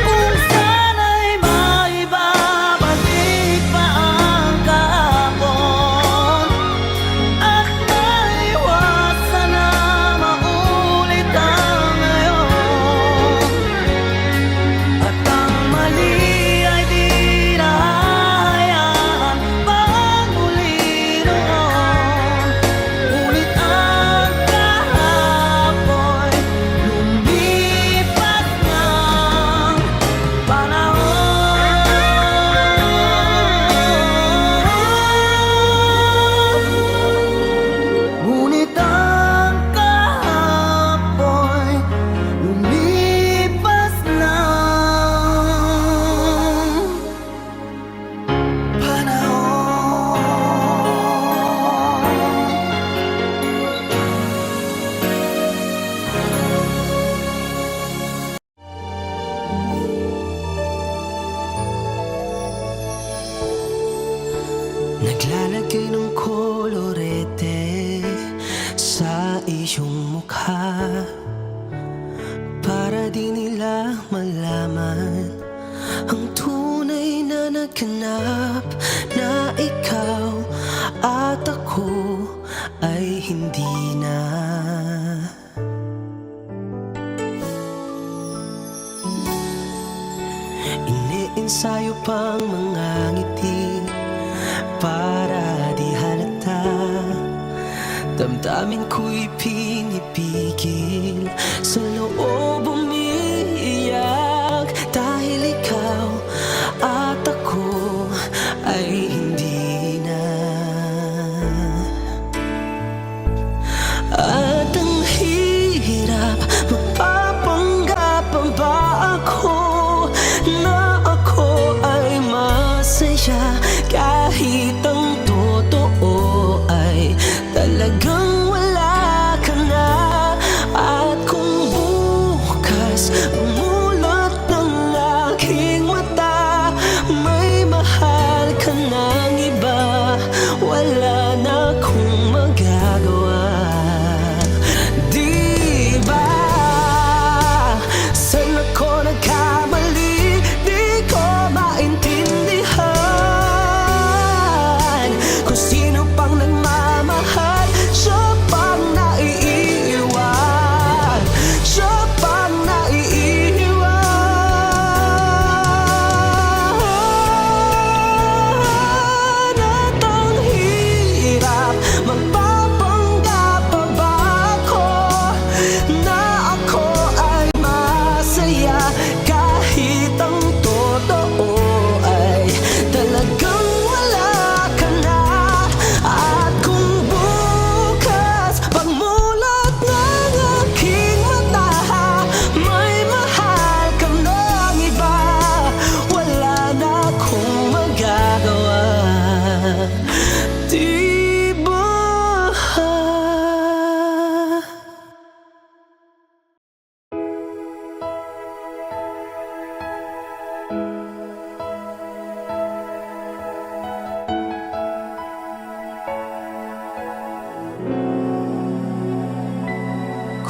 Kung sana'y maibabalik pa ang kahapon at maiwasan na maulit ang ngayon, at ang mali ay di na hayaan magmuli noon. Ngunit ang kahapon lumipas ng panahon. Ngunit ang kahapon lumipas ng panahon. Naglalagay ng kolorete sa iyong mukha para di nila malaman ang tunay na naganap, na ikaw at ako ay hindi na. Iniensayo pang mga ngiti para di halata. Damdamin ko'y pinipigil, sa loob umiiyak, dahil ikaw at ako ay hindi na. At ang hirap, magpapanggap pa ba ako na ako ay masaya kahit ang totoo ay talagang wala ka na. At kung bukas umulot ng aking mata, may mahal ka ng iba, wala na akong magagawa.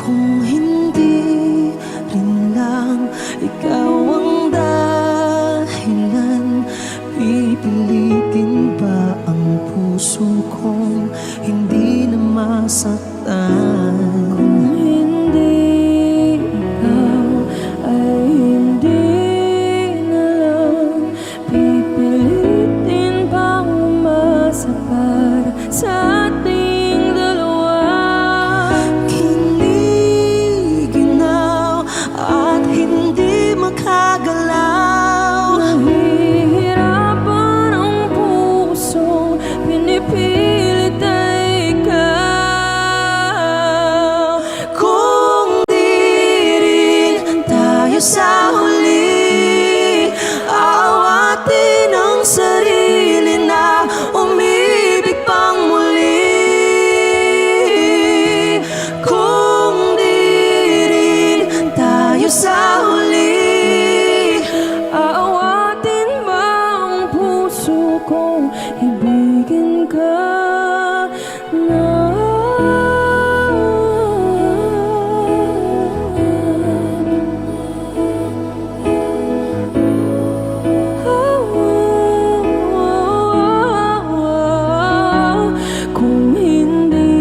Kung hindi rin lang ikaw ang dahilan, pipilitin ba ang puso kong hindi na masaktan? Kung hindi ikaw ay hindi na lang, pipilitin bang umasa para sa ating dalawa? Kiniginaw at hindi makagalaw, nahihirapan ang pusong pinipilit ay ikaw. Kung di rin tayo sa huli, aawatin ang sarili na umibig pang muli. Kung di rin tayo sa huli, aawatin ba ang puso kong ibigin ka na? Kung hindi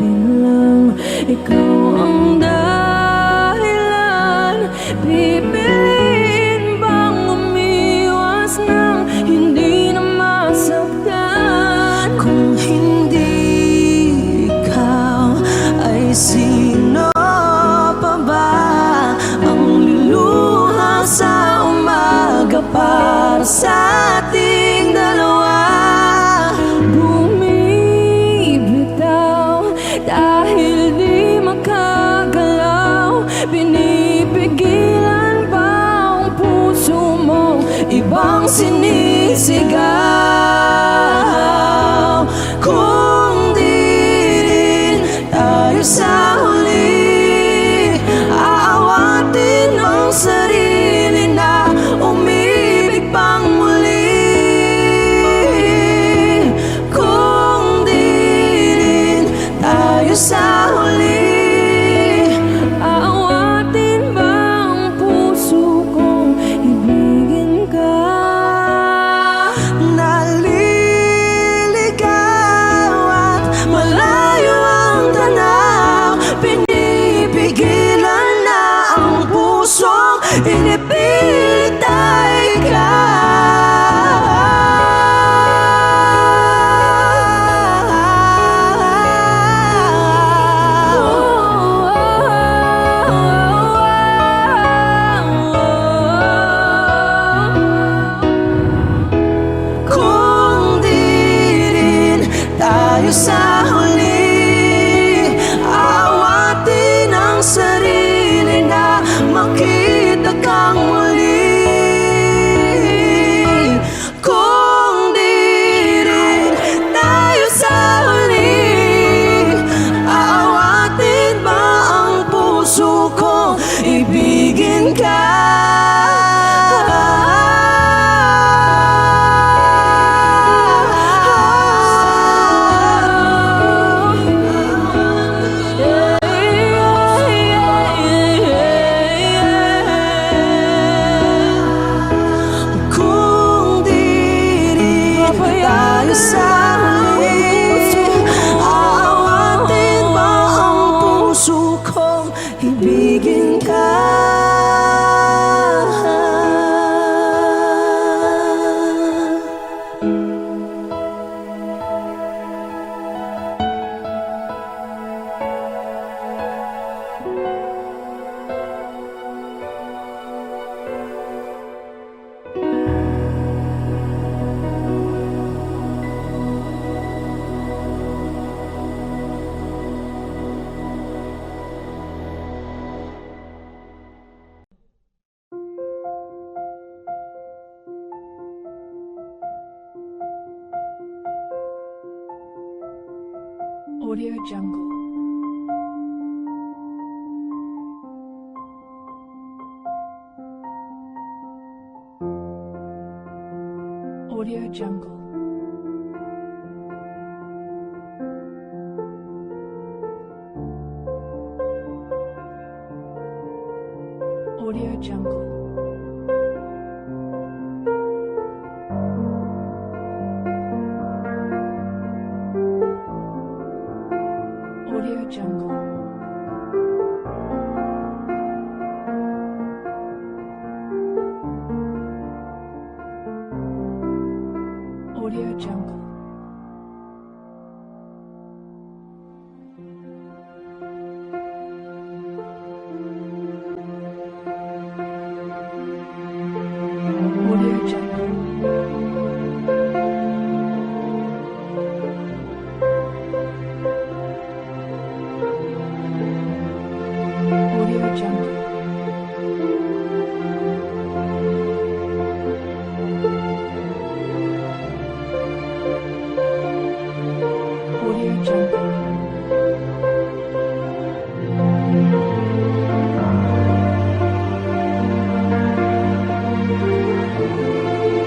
rin lang ikaw ang dahilan, pipiliin bang umiwas ng hindi na masaktan? Kung hindi ikaw, ay sino pa ba ang luluha sa umaga para sa ating dalawa? Bumibitaw dahil di makagalaw, pinipigilan ba ang puso mo ibang sinisigaw? Kung di rin tayo sa huli, aawatin ang sarili na umibig pang muli. Kung di rin tayo sa huli, aawatin ba ang puso kong ibigin ka? Naliligaw at malayo ang tanaw, pinipigilan na ang pusong inipilit ay kung di rin tayo sa huli, aawatin ang sarili na makita kang muli. Kung di rin tayo sa huli, aawatin ba ang puso kong ibigin ka? Kung di rin tayo sa huli, aawatin ba ang puso kong ibigin ka? Audio Jungle. Audio Jungle. Audio Jungle. Audio Jungle. Audio Jungle. Audio Jungle. Audio Jungle. Audio Jungle.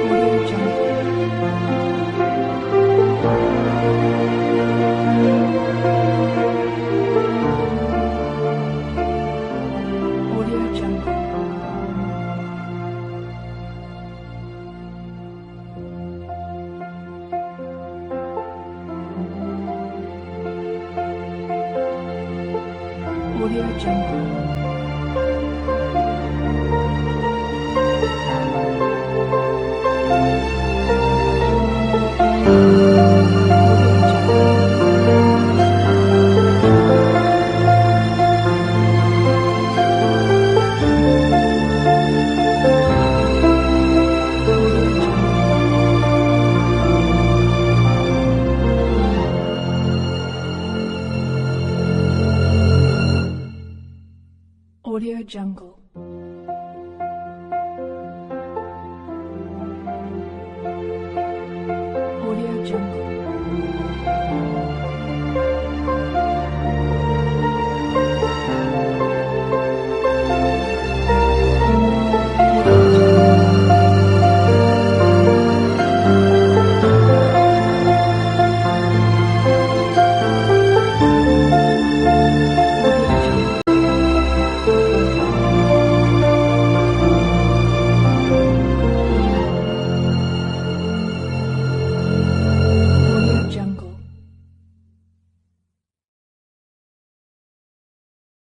Audio Jungle. Audio Jungle. Audio Jungle. Audio Jungle.